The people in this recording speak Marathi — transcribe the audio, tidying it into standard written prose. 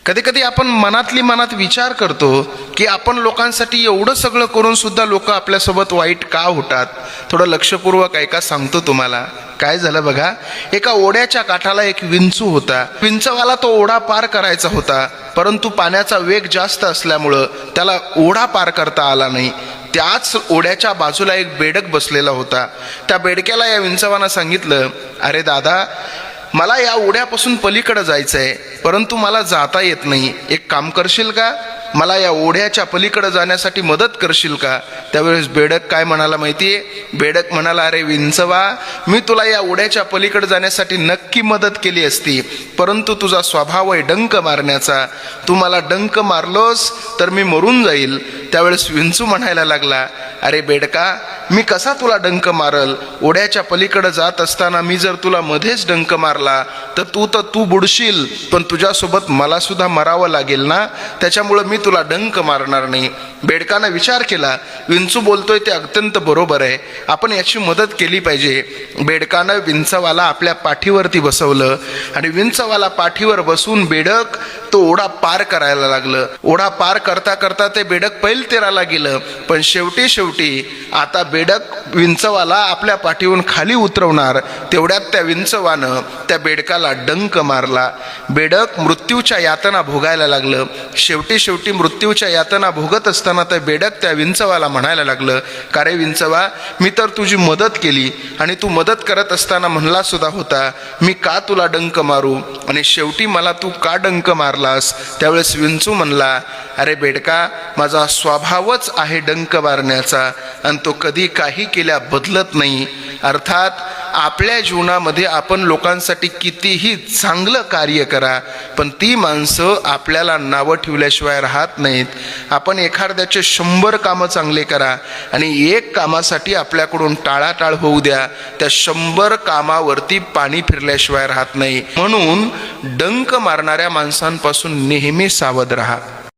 कधी कधी आपण मनात विचार करतो की आपण लोकांसाठी एवढं सगळं करून सुद्धा लोक आपल्यासोबत वाईट का होतात. थोडं लक्षपूर्वक ऐका, सांगतो तुम्हाला. काय झालं बघा, एका ओढ्याच्या काठाला एक विंचू होता. विंचवाला तो ओढा पार करायचा होता, परंतु पाण्याचा वेग जास्त असल्यामुळं त्याला ओढा पार करता आला नाही. त्याच ओढ्याच्या बाजूला एक बेडक बसलेला होता. त्या बेडक्याला या विंचवानं सांगितलं, अरे दादा, मला या ओढ्यापासून पलीकडे जायचं आहे, परंतु मला जाता येत नाही. एक काम करशील का, मला या ओढ्याच्या पलीकडे जाण्यासाठी मदत करशील का. त्यावेळेस बेडक काय म्हणाला माहितीये, बेडक म्हणाला, अरे विंचवा, मी तुला या ओढ्याच्या पलीकडे जाण्यासाठी नक्की मदत केली असती, परंतु तुझा स्वभाव आहे डंक मारण्याचा. तू मला डंक मारलोस तर मी मरून जाईल. त्यावेळेस विंचू म्हणायला लागला, अरे बेडका, मी कसा तुला डंक मारल. ओढ्याच्या पलीकडे जात असताना मी जर तुला मध्येच डंक मारला तर तू बुडशील, पण तुझ्यासोबत मला सुद्धा मरावं लागेल ना, त्याच्यामुळं मी तुला डंक मारणार नाही. बेडकानं विचार केला, विंचू बोलतोय ते अत्यंत बरोबर आहे, आपण याची मदत केली पाहिजे. बेडकानं विंचवाला आपल्या पाठीवरती बसवलं आणि विंचवाला पाठीवर बसून बेडक तो ओढा पार करायला लागलं. ओढा पार करता करता ते बेडक पैलतेराला गेलं, पण शेवटी आता बेडक विंचवाला आपल्या पाठीवरून खाली उतरवणार, तेवढ्यात त्या विंचवानं त्या बेडकाला डंक मारला. बेडक मृत्यूच्या यातना भोगायला लागलं. शेवटी मृत्यूच्या यातना भोगत असताना त्या बेडक त्या विंचवाला म्हणायला लागलं, का रे विंचवा, मी तर तुझी मदत केली आणि तू मदत करत असताना म्हणला सुद्धा होता, मी का तुला डंक मारू, आणि शेवटी मला तू का डंक मारलास. त्यावेळेस विंचू म्हणला, अरे बेडका, माझा स्वभावच आहे डंक मारण्याचा आणि तो कधी काही केल्या बदलत नाही. अर्थात आपल्या जीवनामध्ये आपण लोकांसाठी कितीही चांगलं कार्य करा, पण ती माणसं आपल्याला नावं ठेवल्याशिवाय राहत नाहीत. आपण एखाद्याचे 100 कामं चांगले करा आणि एक कामासाठी आपल्याकडून टाळाटाळ होऊ द्या, त्या 100 कामावरती पाणी फिरल्याशिवाय राहत नाही. म्हणून डंक मारणाऱ्या माणसांपासून नेहमी सावध राहा.